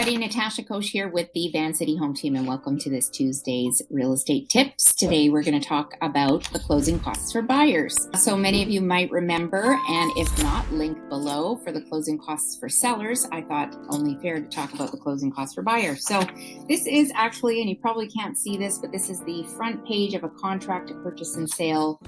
everybody, Natasha Koch here with the Van City Home Team, and welcome to this Tuesday's Real Estate Tips. Today we're going to talk about the closing costs for buyers. So many of you might remember, and if not, link below for the closing costs for sellers. I thought only fair to talk about the closing costs for buyers. So this is actually, and you probably can't see this, but this is the front page of a contract to purchase and sale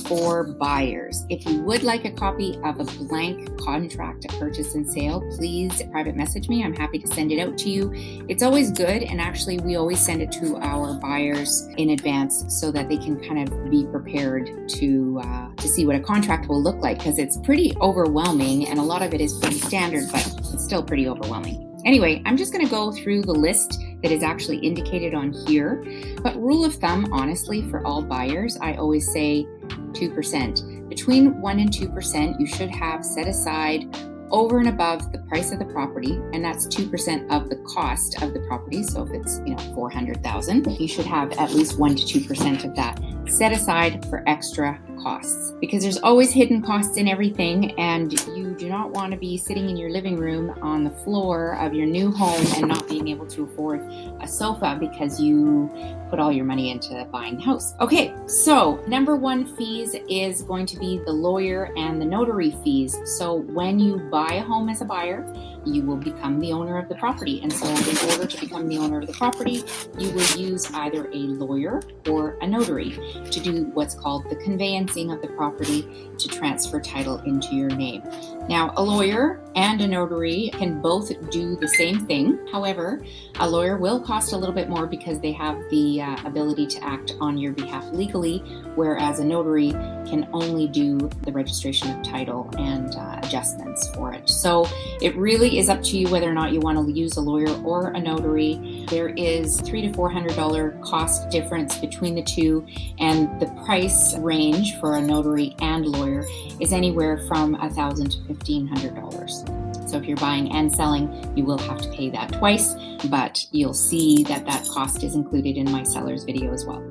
for buyers. If you would like a copy of a blank contract to purchase and sale, please private message me. I'm happy to send it out to you. It's always good, and actually we always send it to our buyers in advance so that they can kind of be prepared to see what a contract will look like, because it's pretty overwhelming and a lot of it is pretty standard, but it's still pretty overwhelming. Anyway, I'm just going to go through the list that is actually indicated on here. But rule of thumb, honestly, for all buyers, I always say 2%. Between 1 and 2%, you should have set aside over and above the price of the property, and that's 2% of the cost of the property. So if it's $400,000, you should have at least 1 to 2% of that set aside for extra costs, because there's always hidden costs in everything, and you do not want to be sitting in your living room on the floor of your new home and not being able to afford a sofa because you put all your money into buying the house. Okay, so number one fees is going to be the lawyer and the notary fees. So when you buy a home as a buyer, you will become the owner of the property. And so in order to become the owner of the property, you will use either a lawyer or a notary to do what's called the conveyancing of the property, to transfer title into your name. Now, a lawyer and a notary can both do the same thing. However, a lawyer will cost a little bit more because they have the ability to act on your behalf legally, whereas a notary can only do the registration of title and adjustments for it. So it really is up to you whether or not you want to use a lawyer or a notary. There is $300 to $400 cost difference between the two, and the price range for a notary and lawyer is anywhere from $1,000 to $1,500. So if you're buying and selling, you will have to pay that twice, but you'll see that that cost is included in my seller's video as well.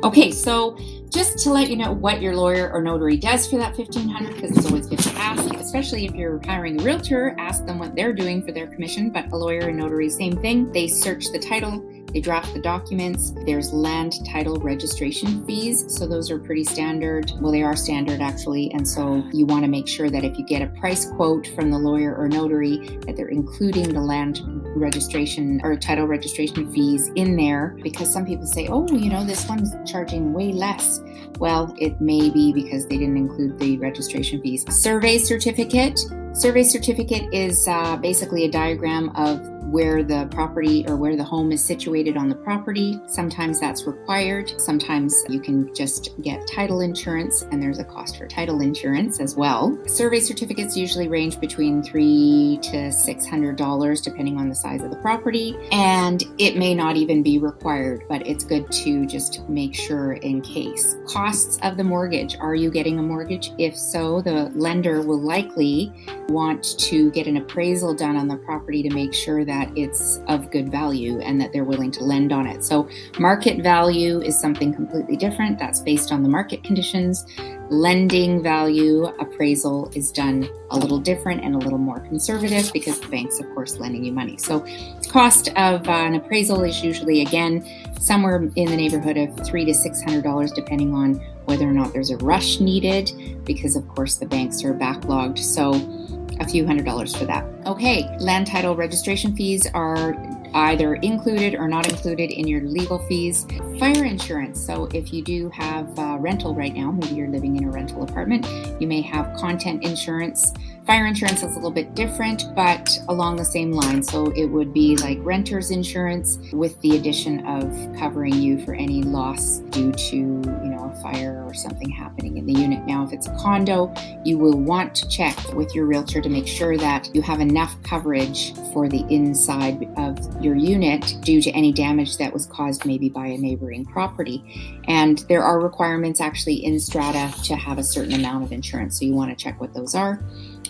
Okay, so just to let you know what your lawyer or notary does for that $1,500, because it's always good to ask, especially if you're hiring a realtor, ask them what they're doing for their commission. But a lawyer and notary, same thing. They search the title, they draft the documents. There's land title registration fees. So those are pretty standard. Well, they are standard actually. And so you want to make sure that if you get a price quote from the lawyer or notary, that they're including the land registration or title registration fees in there, because some people say, oh, this one's charging way less. Well, it may be because they didn't include the registration fees. Survey certificate. Survey certificate is basically a diagram of where the property or where the home is situated on the property. Sometimes that's required. Sometimes you can just get title insurance, and there's a cost for title insurance as well. Survey certificates usually range between $300 to $600 depending on the size of the property, and it may not even be required, but it's good to just make sure in case. Costs of the mortgage. Are you getting a mortgage? If so, the lender will likely want to get an appraisal done on the property to make sure that it's of good value and that they're willing to lend on it. So market value is something completely different. That's based on the market conditions. Lending value appraisal is done a little different and a little more conservative, because the bank's, of course, lending you money. So cost of an appraisal is usually, again, somewhere in the neighborhood of $300 to $600, depending on whether or not there's a rush needed, because, of course, the banks are backlogged. So a few $100s for that. Okay, land title registration fees are either included or not included in your legal fees. Fire insurance. So if you do have rental right now, maybe you're living in a rental apartment, you may have content insurance. Fire insurance is a little bit different, but along the same line. So it would be like renter's insurance with the addition of covering you for any loss due to, a fire or something happening in the unit. Now, if it's a condo, you will want to check with your realtor to make sure that you have enough coverage for the inside of your unit due to any damage that was caused maybe by a neighboring property. And there are requirements actually in strata to have a certain amount of insurance. So you want to check what those are.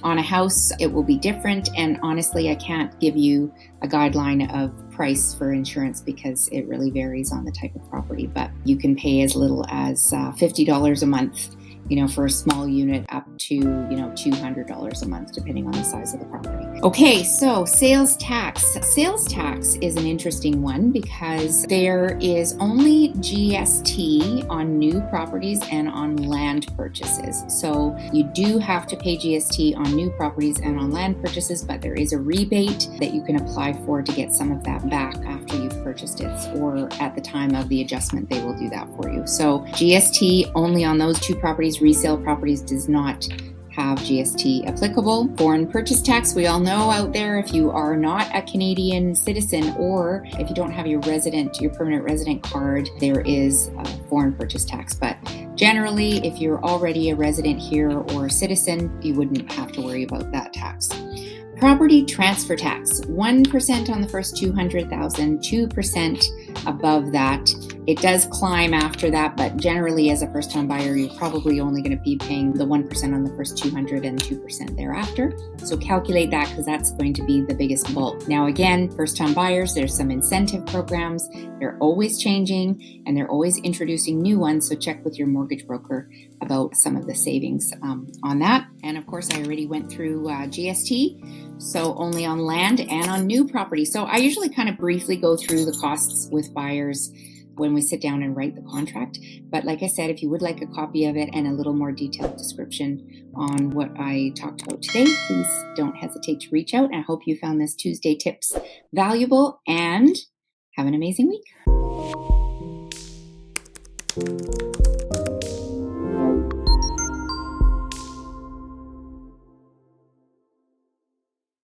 On a house, it will be different. And honestly, I can't give you a guideline of price for insurance because it really varies on the type of property. But you can pay as little as $50 a month for a small unit up to, $200 a month, depending on the size of the property. Okay, so sales tax. Sales tax is an interesting one because there is only GST on new properties and on land purchases. So you do have to pay GST on new properties and on land purchases, but there is a rebate that you can apply for to get some of that back after you've purchased it, or at the time of the adjustment, they will do that for you. So GST only on those two properties. Resale properties does not have GST applicable. Foreign purchase tax, we all know out there, if you are not a Canadian citizen or if you don't have your permanent resident card, there is a foreign purchase tax. But generally, if you're already a resident here or a citizen, you wouldn't have to worry about that tax. Property transfer tax, 1% on the first $200,000, 2% above that. It does climb after that, but generally as a first-time buyer, you're probably only going to be paying the 1% on the first $200,000 and 2% thereafter. So calculate that because that's going to be the biggest bulk. Now again, first-time buyers, there's some incentive programs. They're always changing and they're always introducing new ones. So check with your mortgage broker about some of the savings on that. And of course, I already went through GST. So only on land and on new property. So I usually kind of briefly go through the costs with buyers when we sit down and write the contract. But like I said, if you would like a copy of it and a little more detailed description on what I talked about today, please don't hesitate to reach out. I hope you found this Tuesday tips valuable and have an amazing week.